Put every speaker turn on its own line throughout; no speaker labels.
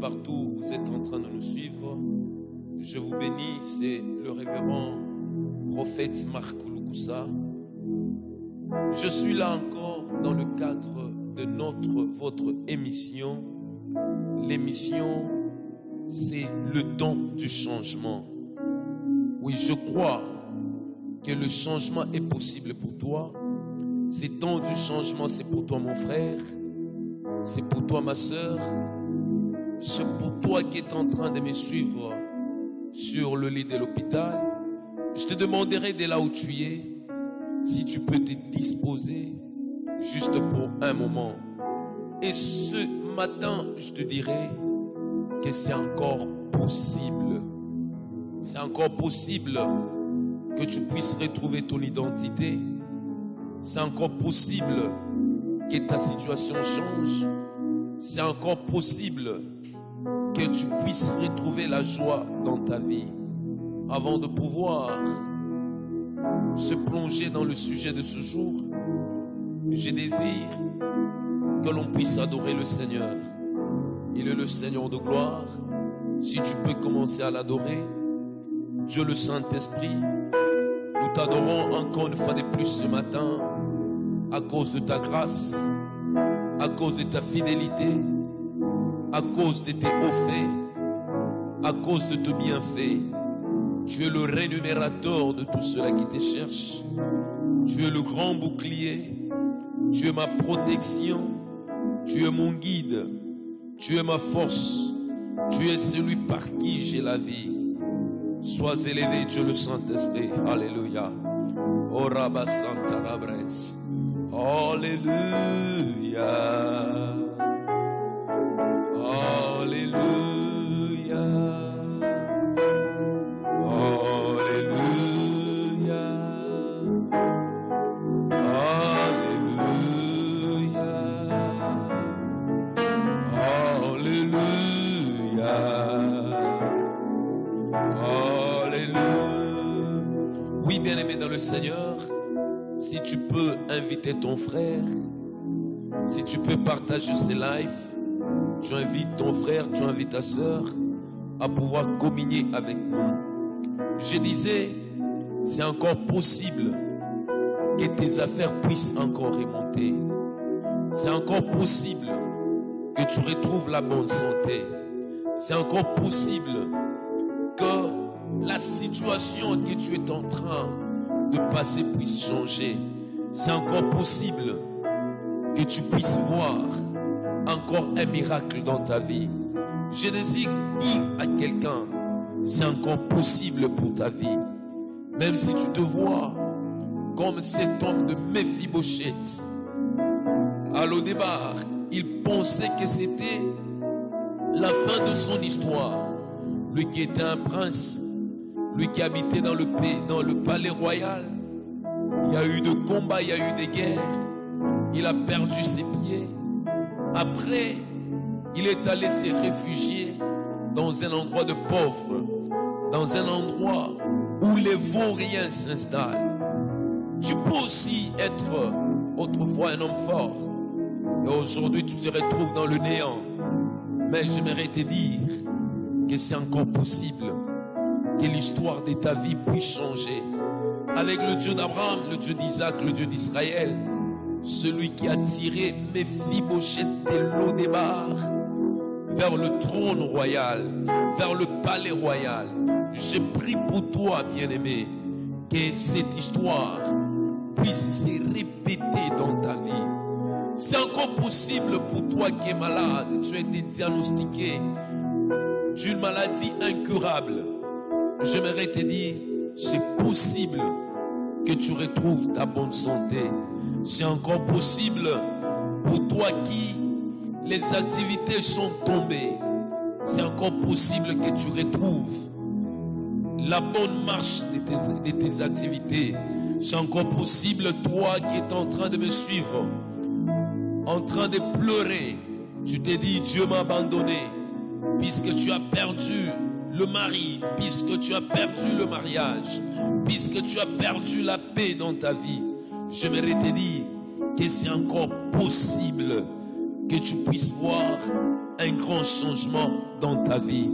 partout où vous êtes en train de nous suivre. Je vous bénis, c'est le révérend prophète Marc Lukusa. Je suis là encore dans le cadre de votre émission. L'émission, c'est le don du changement. Oui, je crois que le changement est possible pour toi. C'est don du changement, c'est pour toi mon frère, c'est pour toi ma soeur, c'est pour toi qui es en train de me suivre sur le lit de l'hôpital. Je te demanderai de là où tu es, si tu peux te disposer juste pour un moment. Et ce matin, je te dirai que c'est encore possible. C'est encore possible que tu puisses retrouver ton identité. C'est encore possible que ta situation change. C'est encore possible que tu puisses retrouver la joie dans ta vie. Avant de pouvoir se plonger dans le sujet de ce jour, je désire que l'on puisse adorer le Seigneur. Il est le Seigneur de gloire. Si tu peux commencer à l'adorer, Dieu le Saint-Esprit, nous t'adorons encore une fois de plus ce matin à cause de ta grâce, à cause de ta fidélité, à cause de tes hauts faits, à cause de tes bienfaits. Tu es le rémunérateur de tous ceux-là qui te cherchent. Tu es le grand bouclier. Tu es ma protection. Tu es mon guide. Tu es ma force. Tu es celui par qui j'ai la vie. Sois élevé, Dieu le Saint-Esprit. Alléluia. Oh Rabba Santa Rabres. Alléluia. Alléluia. Alléluia. Alléluia. Alléluia. Alléluia. Oui, bien-aimé dans le Seigneur, si tu peux inviter ton frère, si tu peux partager ces lives, tu invites ton frère, tu invites ta soeur à pouvoir communier avec nous. Je disais, c'est encore possible que tes affaires puissent encore remonter. C'est encore possible que tu retrouves la bonne santé. C'est encore possible que la situation que tu es en train de passer puisse changer. C'est encore possible que tu puisses voir encore un miracle dans ta vie. Je désire dire à quelqu'un, c'est encore possible pour ta vie. Même si tu te vois comme cet homme de Méphibosheth. À l'au-départ, il pensait que c'était la fin de son histoire. Lui qui était un prince, lui qui habitait dans le palais royal. Il y a eu des combats, il y a eu des guerres. Il a perdu ses pieds. Après, il est allé se réfugier dans un endroit de pauvres, dans un endroit où les vauriens s'installent. Tu peux aussi être autrefois un homme fort, et aujourd'hui tu te retrouves dans le néant. Mais j'aimerais te dire que c'est encore possible que l'histoire de ta vie puisse changer. Avec le Dieu d'Abraham, le Dieu d'Isaac, le Dieu d'Israël, celui qui a tiré Méphibosheth de l'au-départ vers le trône royal, vers le palais royal. Je prie pour toi, bien-aimé, que cette histoire puisse se répéter dans ta vie. C'est encore possible pour toi qui es malade, tu as été diagnostiqué d'une maladie incurable. J'aimerais te dire, c'est possible que tu retrouves ta bonne santé. C'est encore possible pour toi qui les activités sont tombées. C'est encore possible que tu retrouves la bonne marche de tes activités. C'est encore possible, toi qui es en train de me suivre, en train de pleurer. Tu te dis, Dieu m'a abandonné, puisque tu as perdu le mari, puisque tu as perdu le mariage, puisque tu as perdu la paix dans ta vie. J'aimerais te dire que c'est encore possible que tu puisses voir un grand changement dans ta vie.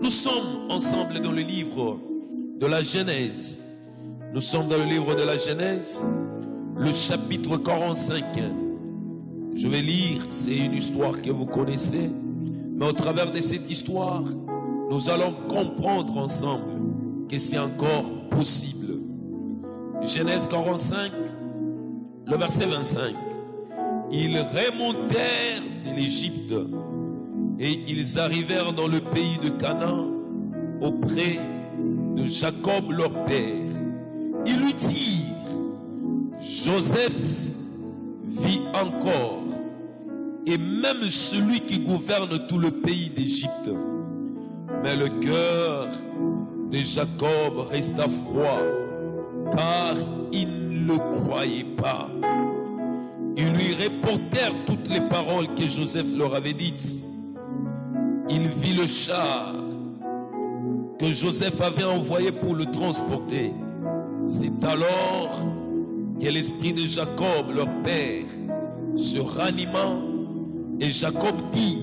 Nous sommes ensemble dans le livre de la Genèse. Nous sommes dans le livre de la Genèse, le chapitre 45. Je vais lire, c'est une histoire que vous connaissez, mais au travers de cette histoire, nous allons comprendre ensemble que c'est encore possible. Genèse 45, le verset 25. Ils remontèrent de l'Égypte et ils arrivèrent dans le pays de Canaan auprès de Jacob leur père. Ils lui dirent: Joseph vit encore, et même celui qui gouverne tout le pays d'Égypte. Mais le cœur de Jacob resta froid, car il ne le croyait pas. Ils lui reportèrent toutes les paroles que Joseph leur avait dites. Il vit le char que Joseph avait envoyé pour le transporter. C'est alors que l'esprit de Jacob, leur père, se ranima, et Jacob dit: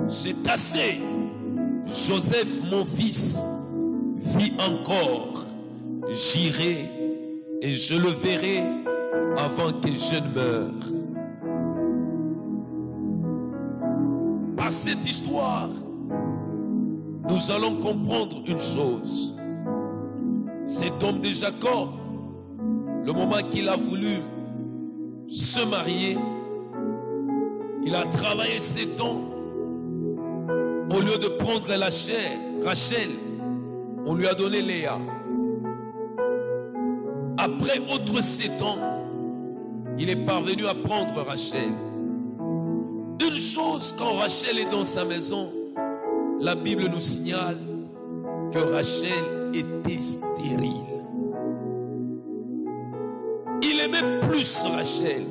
c'est assez, Joseph mon fils vit encore, j'irai et je le verrai avant que je ne meure. Par cette histoire, nous allons comprendre une chose. Cet homme de Jacob, le moment qu'il a voulu se marier, il a travaillé 7 ans. Au lieu de prendre la chair, Rachel, on lui a donné Léa. Après autres 7 ans, il est parvenu à prendre Rachel. Une chose, quand Rachel est dans sa maison, la Bible nous signale que Rachel était stérile. Il aimait plus Rachel.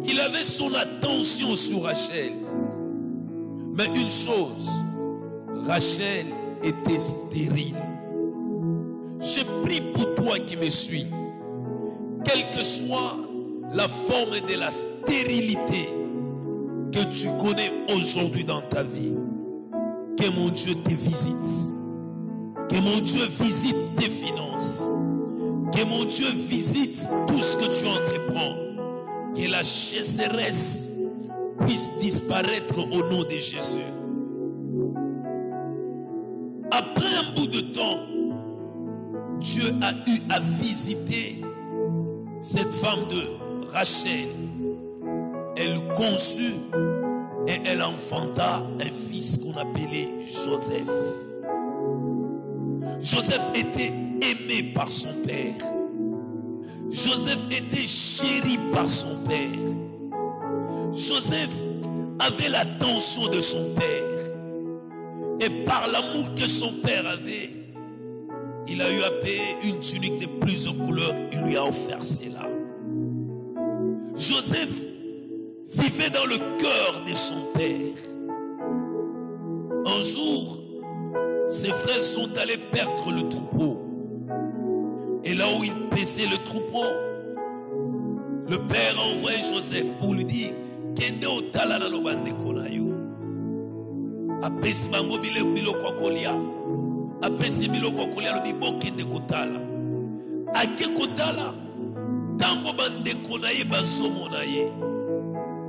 Il avait son attention sur Rachel. Mais une chose, Rachel était stérile. Je prie pour toi qui me suis, quelle que soit la forme de la stérilité que tu connais aujourd'hui dans ta vie, que mon Dieu te visite, que mon Dieu visite tes finances, que mon Dieu visite tout ce que tu entreprends, que la chasseresse puisse disparaître au nom de Jésus. Après un bout de temps, Dieu a eu à visiter cette femme de Rachel. Elle conçut et elle enfanta un fils qu'on appelait Joseph. Joseph était aimé par son père. Joseph était chéri par son père. Joseph avait l'attention de son père. Et par l'amour que son père avait, il a eu à payer une tunique de plusieurs couleurs. Il lui a offert cela. Joseph vivait dans le cœur de son père. Un jour, ses frères sont allés perdre le troupeau. Et là où il paisait le troupeau, le père a envoyé Joseph pour lui dire: Kende otala na no bandeko na yo. Apesi bango biloko kolia. Apesi biloko kolia lo bibo kende kotala. Ake kotala. Tango bandeko na ye basomo na ye.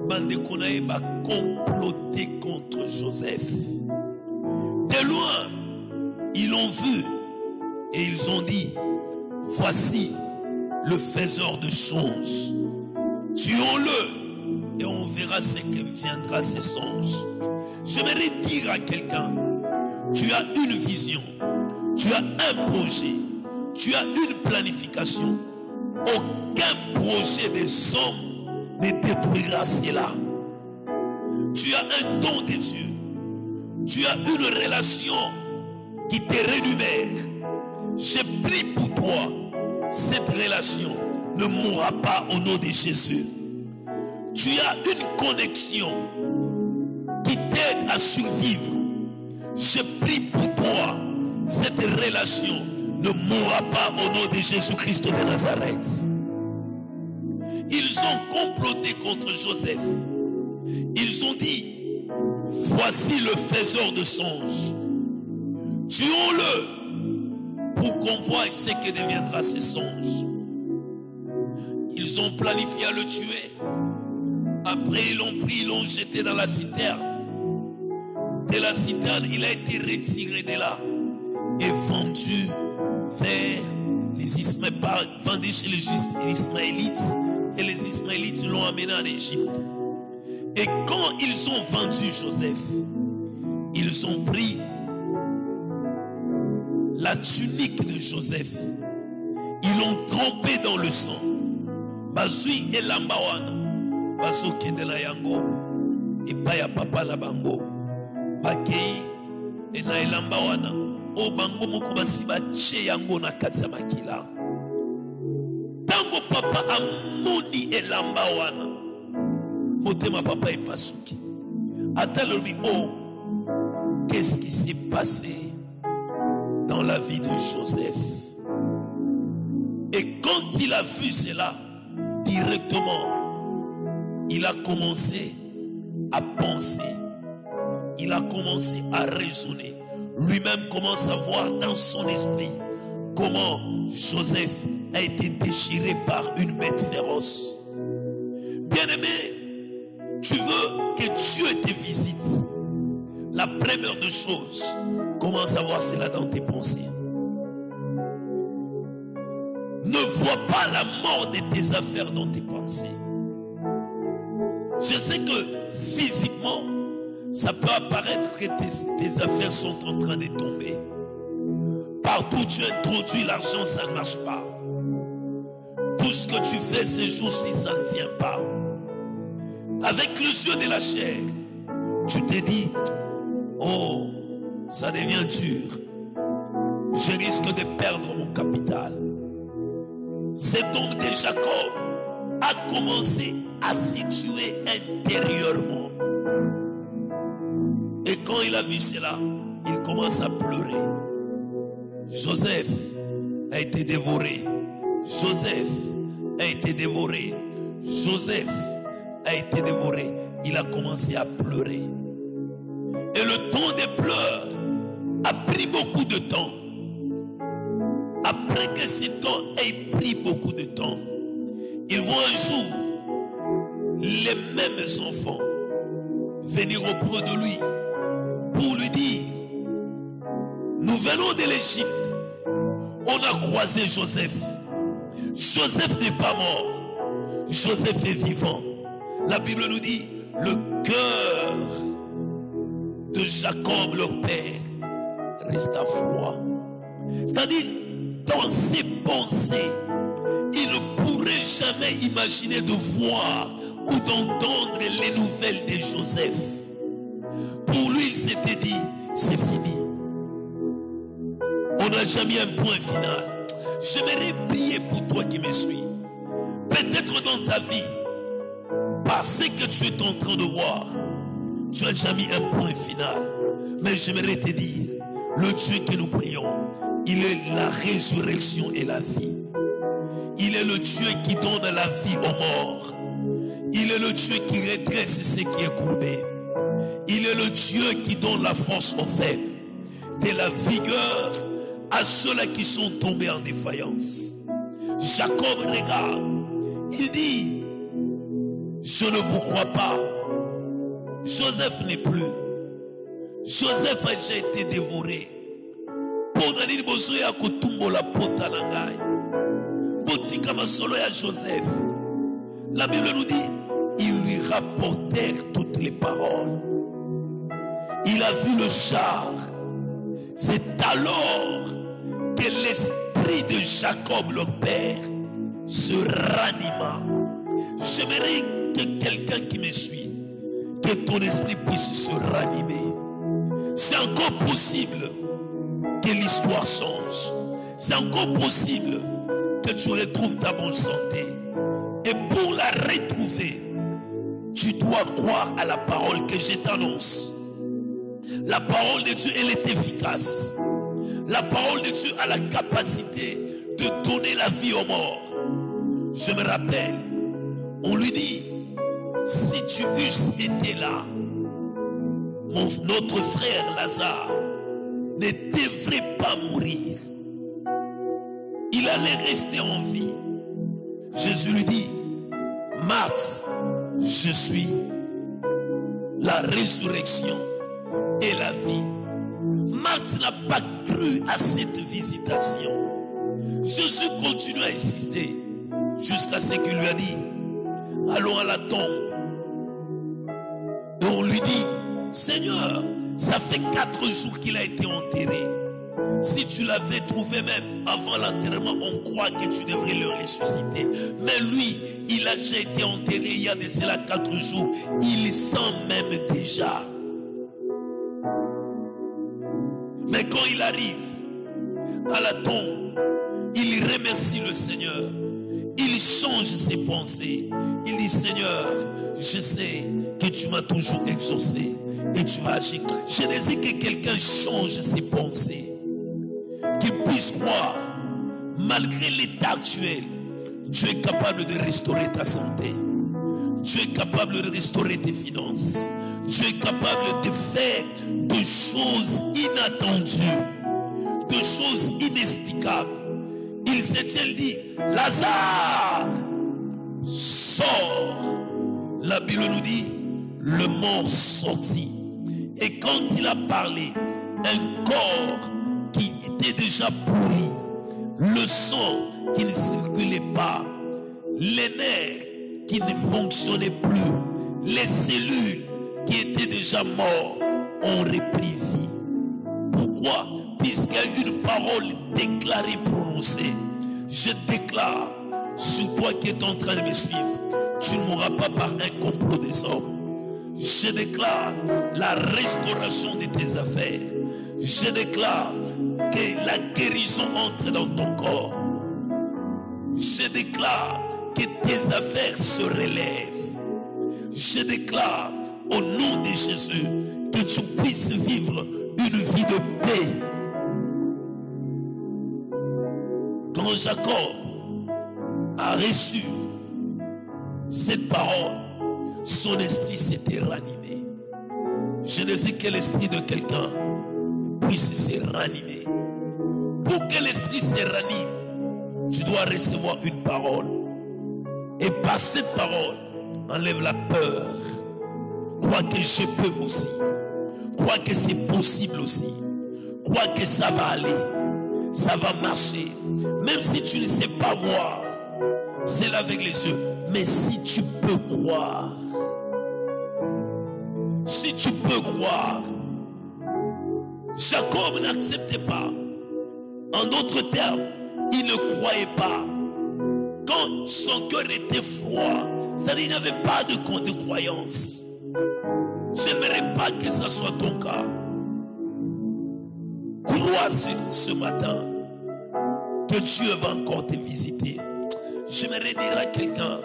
Bandeko na ye ba comploté contre Joseph. De loin, ils l'ont vu et ils ont dit: voici le faiseur de songes. Tuons-le et on verra ce que viendra ces songes. J'aimerais dire à quelqu'un: tu as une vision, tu as un projet, tu as une planification. Aucun projet des hommes ne détruira cela. Tu as un don de Dieu. Tu as une relation qui te rémunère. Je prie pour toi, cette relation ne mourra pas au nom de Jésus. Tu as une connexion qui t'aide à survivre. Je prie pour toi, cette relation ne mourra pas au nom de Jésus-Christ de Nazareth. Ils ont comploté contre Joseph. Ils ont dit, voici le faiseur de songes. Tuons-le pour qu'on voie ce que deviendra ces songes. Ils ont planifié à le tuer. Après, ils l'ont pris, ils l'ont jeté dans la citerne. De la citerne, il a été retiré de là et vendu vers les Ismaélites, vendu chez les Ismaélites. Et les Ismaélites l'ont amené en Égypte. Et quand ils ont vendu Joseph, ils ont pris la tunique de Joseph. Ils l'ont trempé dans le sang. Bazui et Lambawana. Bazoke de la yango. Et Paya Papa la bango. Bakei et na Lambawana. O bango moko basiba che yango na kati ya makila. Tango papa amoni et Lambawana. Motema papa est pasuki. Attends-le, oh, qu'est-ce qui s'est passé dans la vie de Joseph? Et quand il a vu cela, directement, il a commencé à penser, il a commencé à raisonner. Lui-même commence à voir dans son esprit comment Joseph a été déchiré par une bête féroce. Bien-aimé, tu veux que Dieu te visite. La première des choses, commence à voir cela dans tes pensées. Ne vois pas la mort de tes affaires dans tes pensées. Je sais que physiquement, ça peut apparaître que tes affaires sont en train de tomber. Partout où tu introduis l'argent, ça ne marche pas. Tout ce que tu fais ces jours-ci, ça ne tient pas. Avec les yeux de la chair, tu te dis, oh, ça devient dur. Je risque de perdre mon capital. Cet homme de Jacob a commencé à situer intérieurement. Et quand il a vu cela, il commence à pleurer. Joseph a été dévoré. Joseph a été dévoré. Joseph a été dévoré. Il a commencé à pleurer. Et le temps des pleurs a pris beaucoup de temps. Après que ce temps ait pris beaucoup de temps, il voit un jour les mêmes enfants venir auprès de lui pour lui dire, nous venons de l'Égypte, on a croisé Joseph. Joseph n'est pas mort, Joseph est vivant. La Bible nous dit, le cœur de Jacob, le père, resta froid. C'est-à-dire, dans ses pensées, il ne pourrait jamais imaginer de voir ou d'entendre les nouvelles de Joseph. Pour lui, il s'était dit, c'est fini. On n'a jamais un point final. J'aimerais prier pour toi qui me suis. Peut-être dans ta vie, parce que tu es en train de voir, tu n'as jamais un point final. Mais j'aimerais te dire, le Dieu que nous prions, il est la résurrection et la vie. Il est le Dieu qui donne la vie aux morts. Il est le Dieu qui redresse ce qui est courbé. Il est le Dieu qui donne la force aux faibles, de la vigueur à ceux-là qui sont tombés en défaillance. Jacob regarde, il dit, je ne vous crois pas. Joseph n'est plus. Joseph a déjà été dévoré. Joseph. La Bible nous dit, ils lui rapportèrent toutes les paroles. Il a vu le char. C'est alors que l'esprit de Jacob, le père, se ranima. J'aimerais que quelqu'un qui me suit, que ton esprit puisse se ranimer. C'est encore possible que l'histoire change. C'est encore possible que tu retrouves ta bonne santé. Et pour la retrouver, tu dois croire à la parole que je t'annonce. La parole de Dieu, elle est efficace. La parole de Dieu a la capacité de donner la vie aux morts. Je me rappelle, on lui dit, Si tu eusses été là, notre frère Lazare ne devrait pas mourir. Il allait rester en vie. Jésus lui dit, Marthe, je suis la résurrection et la vie. Marthe n'a pas cru à cette visitation. Jésus continue à insister jusqu'à ce qu'il lui a dit, allons à la tombe. Et on lui dit, Seigneur, ça fait 4 jours qu'il a été enterré. Si tu l'avais trouvé même avant l'enterrement, on croit que tu devrais le ressusciter. Mais lui, il a déjà été enterré il y a de cela 4 jours. Il sent même déjà. Mais quand il arrive à la tombe, il remercie le Seigneur. Il change ses pensées. Il dit, Seigneur, je sais que tu m'as toujours exaucé et tu vas agir. Je désire que quelqu'un change ses pensées. Qu'il puisse croire, malgré l'état actuel, tu es capable de restaurer ta santé. Tu es capable de restaurer tes finances. Tu es capable de faire des choses inattendues, des choses inexplicables. Il s'est dit, Lazare, sors. La Bible nous dit, le mort sortit. Et quand il a parlé, un corps qui était déjà pourri, le sang qui ne circulait pas, les nerfs qui ne fonctionnaient plus, les cellules qui étaient déjà mortes ont repris vie. Pourquoi? Puisqu'il y a eu une parole déclarée, prononcée. Je déclare sur toi qui es en train de me suivre, tu ne mourras pas par un complot des hommes. Je déclare la restauration de tes affaires. Je déclare que la guérison entre dans ton corps. Je déclare que tes affaires se relèvent. Je déclare au nom de Jésus que tu puisses vivre une vie de paix. Quand Jacob a reçu cette parole, son esprit s'était ranimé. Je ne sais que l'esprit de quelqu'un puisse se ranimer. Pour que l'esprit se ranime, tu dois recevoir une parole. Et par cette parole, enlève la peur. Crois que je peux aussi. Crois que c'est possible aussi. Crois que ça va aller. Ça va marcher. Même si tu ne sais pas voir, c'est là avec les yeux. Mais si tu peux croire, si tu peux croire, Jacob n'acceptait pas. En d'autres termes, il ne croyait pas. Quand son cœur était froid, c'est-à-dire il n'avait pas de croyance. J'aimerais pas que ça soit ton cas. Crois ce matin que Dieu va encore te visiter. J'aimerais dire à quelqu'un,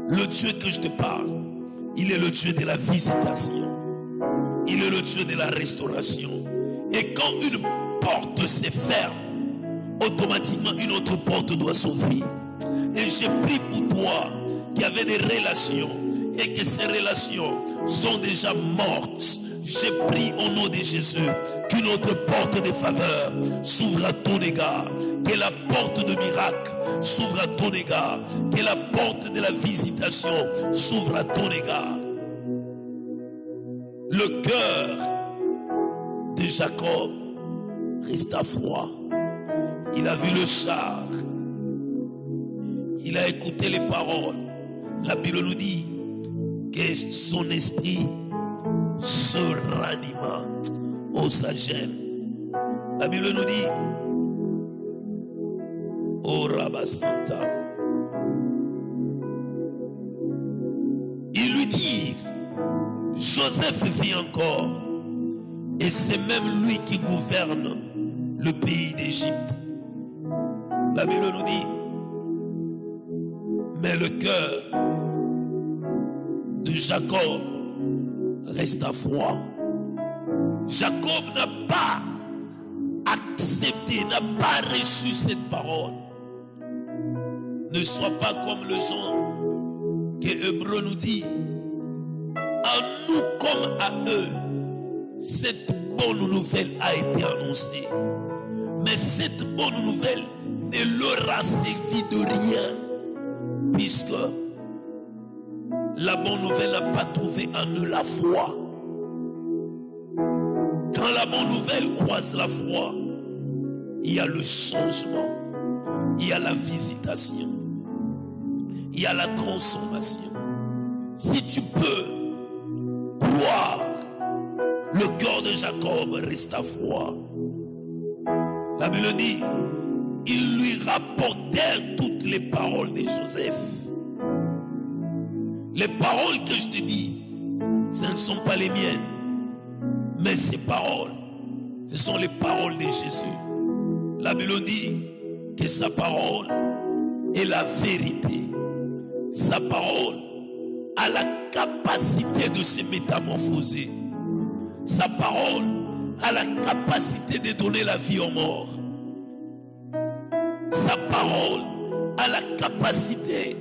le Dieu que je te parle, il est le Dieu de la visitation. Il est le Dieu de la restauration. Et quand une porte se ferme, automatiquement une autre porte doit s'ouvrir. Et j'ai pris pour toi qui avait des relations et que ces relations sont déjà mortes. J'ai pris au nom de Jésus qu'une autre porte de faveur s'ouvre à ton égard, que la porte de miracle s'ouvre à ton égard, que la porte de la visitation s'ouvre à ton égard. Le cœur de Jacob resta froid. Il a vu le char. Il a écouté les paroles. La Bible nous dit que son esprit se ranima. Oh, ça gêne. La Bible nous dit, oh, Rabasanta. Il lui dit, Joseph vit encore. Et c'est même lui qui gouverne le pays d'Égypte. La Bible nous dit, mais le cœur de Jacob resta froid. Jacob n'a pas accepté, n'a pas reçu cette parole. Ne sois pas comme le gens que Hébreu nous dit, à nous comme à eux, cette bonne nouvelle a été annoncée. Mais cette bonne nouvelle ne leur a servi de rien, puisque la bonne nouvelle n'a pas trouvé en eux la foi. Quand la bonne nouvelle croise la foi, il y a le changement, il y a la visitation, il y a la transformation. Si tu peux boire, le cœur de Jacob resta froid. La Bible dit, ils lui rapportèrent toutes les paroles de Joseph. Les paroles que je te dis, ce ne sont pas les miennes, mais ces paroles, ce sont les paroles de Jésus. La Bible dit que sa parole est la vérité. Sa parole a la capacité de se métamorphoser. Sa parole a la capacité de donner la vie aux morts. Sa parole a la capacité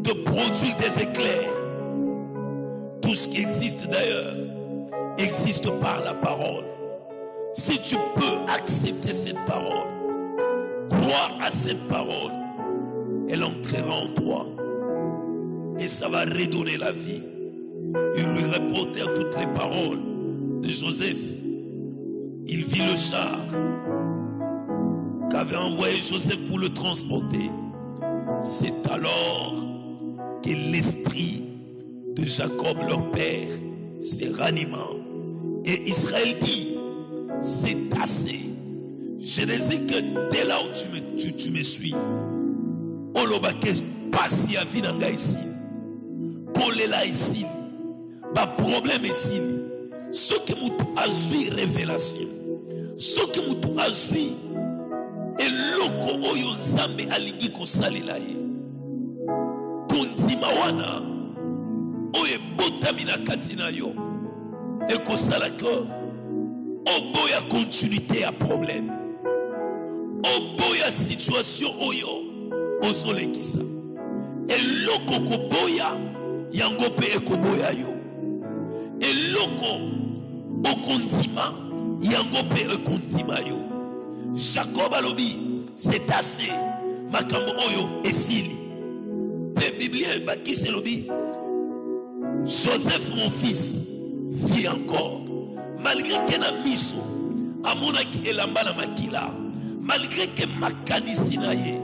de produire des éclairs. Tout ce qui existe d'ailleurs existe par la parole. Si tu peux accepter cette parole, croire à cette parole, elle entrera en toi et ça va redonner la vie. Il lui rapportèrent toutes les paroles de Joseph. Il vit le char qu'avait envoyé Joseph pour le transporter. C'est alors que l'esprit de Jacob, leur père, se ranima. Et Israël dit, c'est assez. Je ne sais que dès là où tu me suis, Olobake passi à vie dans ici. Kolela ici. Ba problème ici. Ce que nous a vu révélation. Ce que nous a vu et loko oyo nzambe alingi kosalela ye. Konzima wana oye botami na kati na yo. Et kosala ko oboya continuité à problème. Oboya situation oyo ozolekisa. Eloko koboya yango pe ekoboya yo. Eloko okondima yango pe ekondima yo. Jacob alobi c'est assez. Makambo oyo esili. Pe biblien bakise lobi Joseph mon fils vit encore. Malgré que na miso amonaki elamba na makila, malgré que makanisi na ye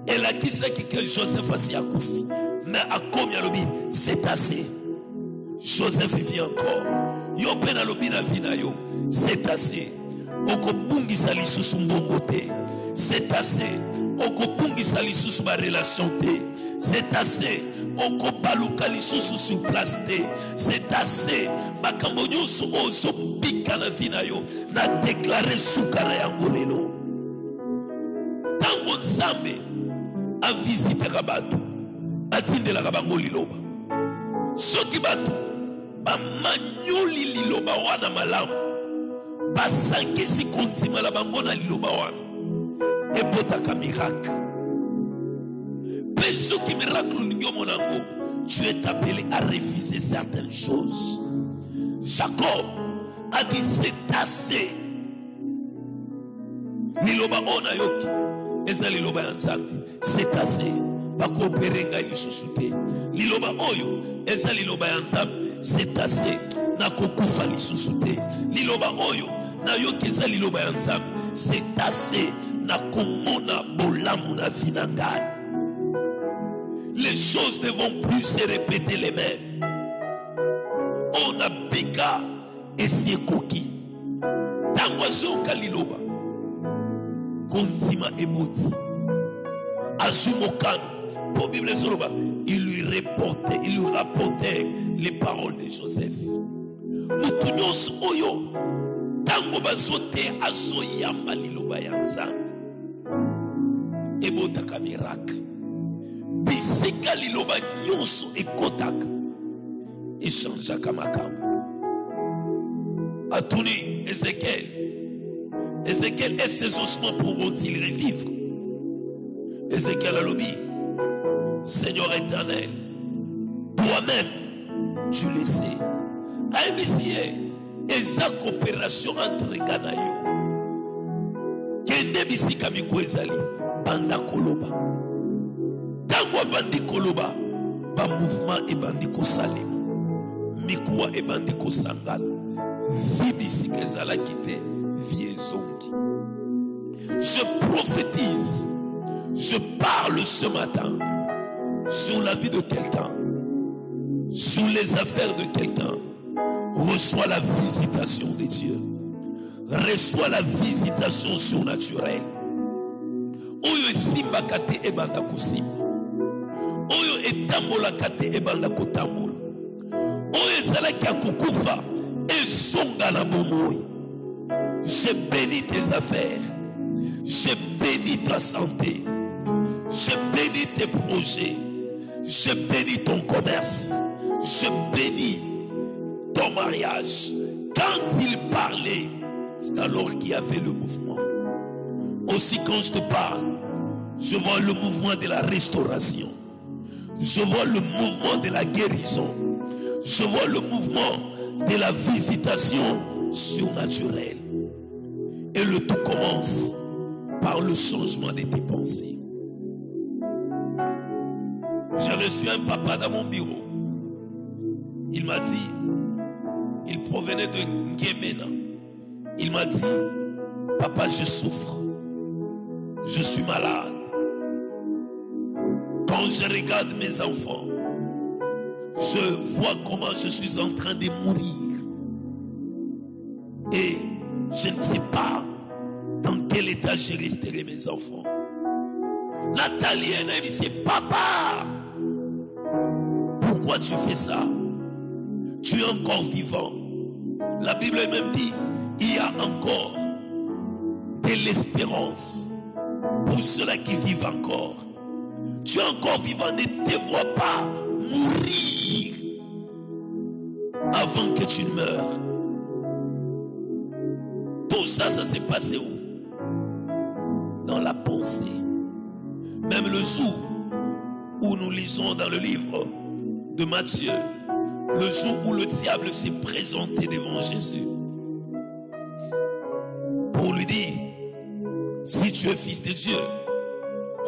elakisaki que Joseph asi akufi, mais akomi alobi c'est assez. Joseph vit encore. Yo pe na lobi na vie na yo c'est assez. Okobungisa lisusu mbongo te. C'est assez. Okobungisa lisusu ba relation te. C'est assez. Okobaluka lisusu sur place te. C'est assez. Makambo nyonso ozo pika na vie na yo na déclarer sukara yango lelo. Tango nzambe a visité bato atindelaka bango liloba. Soki bato bamanyoli liloba wana malamu basangisi kontima la bango na liloba wana ebotaka miracle. Mais ce qui miracle mon ango, tu es appelé à refuser certaines choses. Jacob a dit c'est assez. Liloba ona yoki eza liloba yanzambi c'est assez. Bako perenga lisusuté. Liloba oyo eza liloba yanzambi c'est assez. Nakokufa lisusuté. Liloba oyo na yoki eza liloba yanzambi c'est assez. Nakomona bolamu na vinangai. Les choses ne vont plus se répéter les mêmes. On a bika et c'est coquille. Tangoazo kaliloba. Konzima emoti. Azumokan. Pour Bible Soroba, il lui rapportait les paroles de Joseph. Mutunyos oyo. Tango bazote azoyamba liloba yanzambi. Ebotaka miracle. Biseka liloba nyonso ekotaka echangeaka makambo. Atuni Ézéchiel, et ses ossements pourront-ils revivre? Ézéchiel alobi, Seigneur éternel, toi-même tu le sais. aimisiye eza coopération entre Ghana yo kende bisika miko ezali banda koloba tango bandi koloba ba mouvement ebandi kosalema mikuwa ebandi kosangala vi bisika ezalaki te vi ezongi. Je prophétise, je parle ce matin sur la vie de quelqu'un, sur les affaires de quelqu'un. Reçois la visitation de Dieu. Reçois la visitation surnaturelle. Oyo simba kate ebanda kosimba. Oyo etambola kate ebanda kotambola. Oyo ezalaki akukufa ezonga na bomoi. Je bénis tes affaires. Je bénis ta santé. Je bénis tes projets. Je bénis ton commerce. Je bénis ton mariage. Quand il parlait, c'est alors qu'il y avait le mouvement. Aussi quand je te parle, je vois le mouvement de la restauration. Je vois le mouvement de la guérison. Je vois le mouvement de la visitation surnaturelle. Et le tout commence par le changement de tes pensées. J'ai reçu un papa dans mon bureau. Il m'a dit, il provenait de N'Guémena. Il m'a dit, papa, je souffre. Je suis malade. Quand je regarde mes enfants, je vois comment je suis en train de mourir. Et je ne sais pas dans quel état je resterai mes enfants. Nathalie, elle a dit, papa, pourquoi tu fais ça? Tu es encore vivant. La Bible même dit, il y a encore de l'espérance pour ceux-là qui vivent encore. Tu es encore vivant, ne te vois pas mourir avant que tu ne meures. Tout ça, ça s'est passé où? Dans la pensée. Même le jour où nous lisons dans le livre de Matthieu, le jour où le diable s'est présenté devant Jésus pour lui dire, si tu es fils de Dieu,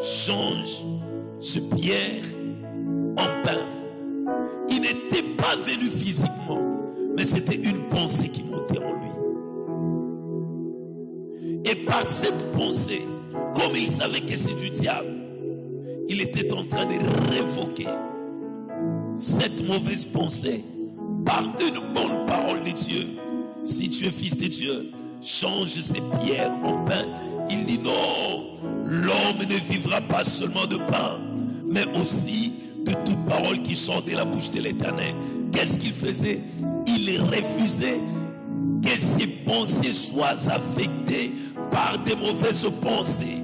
change ce pierre en pain. Il n'était pas venu physiquement, mais c'était une pensée qui montait en lui. Et par cette pensée, comme il savait que c'est du diable, il était en train de révoquer cette mauvaise pensée par une bonne parole de Dieu. Si tu es fils de Dieu, change ces pierres en pain. Il dit non, l'homme ne vivra pas seulement de pain, mais aussi de toute parole qui sort de la bouche de l'Éternel. Qu'est-ce qu'il faisait? Il refusait que ses pensées soient affectées par des mauvaises pensées.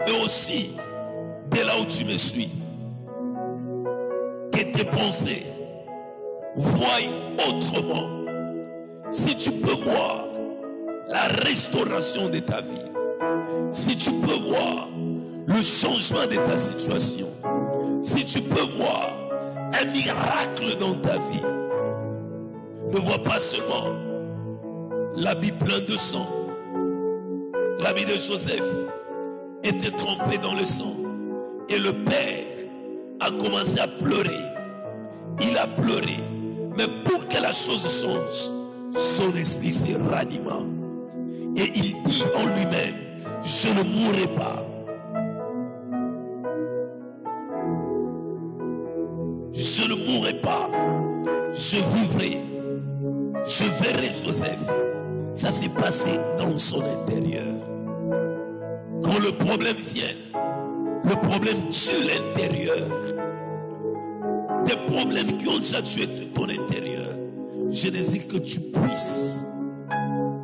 Et aussi, de là où tu me suis, que tes pensées voient autrement. Si tu peux voir la restauration de ta vie, si tu peux voir le changement de ta situation, si tu peux voir un miracle dans ta vie, ne vois pas seulement l'habit plein de sang. L'habit de Joseph était trempé dans le sang et le père a commencé à pleurer. Il a pleuré, mais pour que la chose change, son esprit se ranima et il dit en lui-même, je ne mourrai pas. Je ne mourrai pas, je vivrai, je verrai Joseph. Ça s'est passé dans son intérieur. Quand le problème vient, le problème tue l'intérieur. Des problèmes qui ont déjà tué ton intérieur, je désire que tu puisses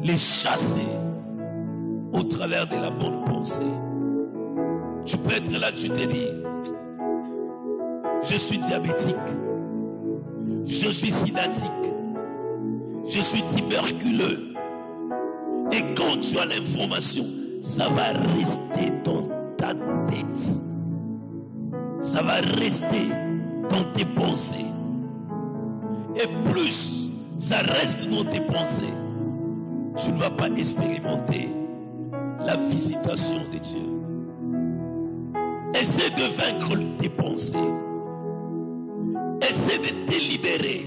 les chasser au travers de la bonne pensée. Tu peux être là, tu te dis, je suis diabétique, je suis sidatique, je suis tuberculeux. Et quand tu as l'information, ça va rester dans ta tête. Ça va rester dans tes pensées. et plus ça reste dans tes pensées, tu ne vas pas expérimenter la visitation de Dieu. Essaie de vaincre tes pensées. Essaie de te libérer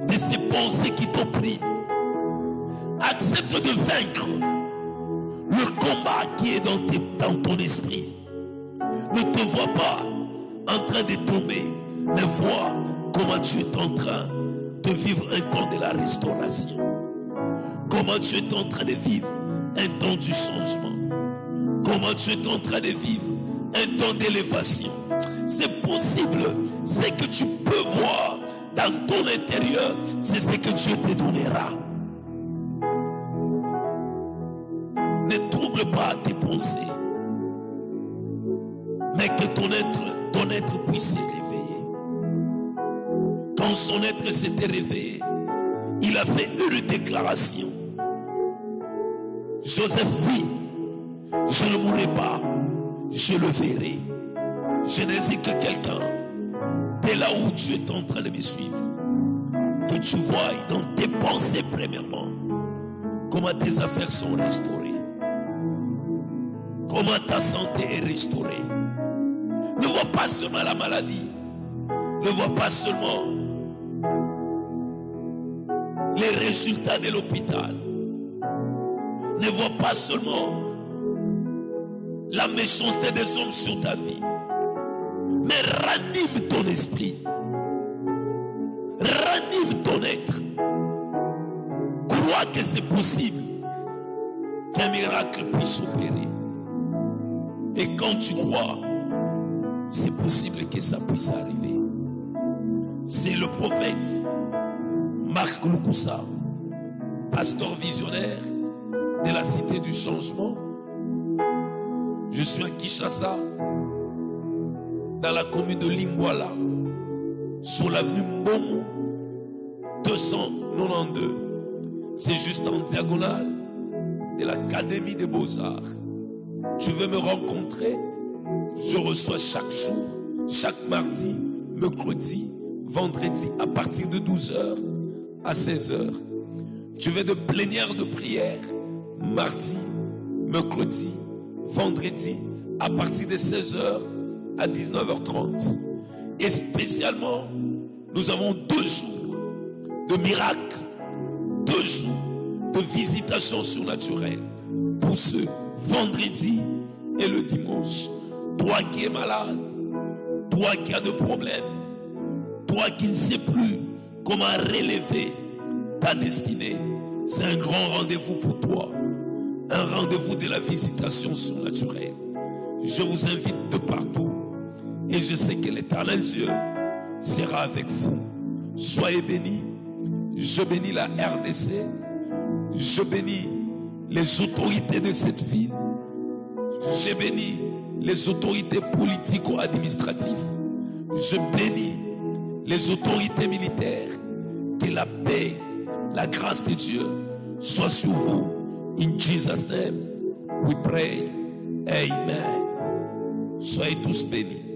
de ces pensées qui t'oppriment. Accepte de vaincre le combat qui est dans ton esprit. Ne te vois pas en train de tomber, mais vois comment tu es en train de vivre un temps de la restauration. Comment tu es en train de vivre un temps du changement. Comment tu es en train de vivre un temps d'élévation. C'est possible. Ce que tu peux voir dans ton intérieur, c'est ce que Dieu te donnera. Ne trouble pas tes pensées, mais que ton être puisse se réveiller. Quand son être s'était réveillé, il a fait une déclaration. Joseph vit, je ne mourrai pas, je le verrai. Je n'hésite que quelqu'un, dès là où tu es en train de me suivre, que tu vois dans tes pensées premièrement, comment tes affaires sont restaurées, comment ta santé est restaurée. Ne vois pas seulement la maladie, ne vois pas seulement les résultats de l'hôpital, ne vois pas seulement la méchanceté des hommes sur ta vie, mais ranime ton esprit, ranime ton être. Crois que c'est possible qu'un miracle puisse opérer. Et quand tu crois, c'est possible que ça puisse arriver. C'est le prophète Marc Lukusa, pasteur visionnaire de la cité du changement. Je suis à Kinshasa, dans la commune de Lingwala, sur l'avenue Mbongo 292. C'est juste en diagonale de l'Académie des Beaux-Arts. Tu veux me rencontrer? Je reçois chaque jour, chaque mardi, mercredi, vendredi, à partir de 12h à 16h. Tu veux de plénières de prière? Mardi, mercredi, vendredi, à partir de 16h à 19h30. Et spécialement, nous avons 2 jours de miracles, 2 jours de visitation surnaturelle pour ce vendredi et le dimanche. Toi qui es malade, toi qui as des problèmes, toi qui ne sais plus comment relever ta destinée, c'est un grand rendez-vous pour toi. Un rendez-vous de la visitation surnaturelle. Je vous invite de partout et je sais que l'Éternel Dieu sera avec vous. Soyez bénis. Je bénis la RDC. Je bénis les autorités de cette ville. Je bénis les autorités politico-administratives. Je bénis les autorités militaires. Que la paix, la grâce de Dieu soit sur vous. In Jesus' name, we pray. Amen. Soyez tous bénis.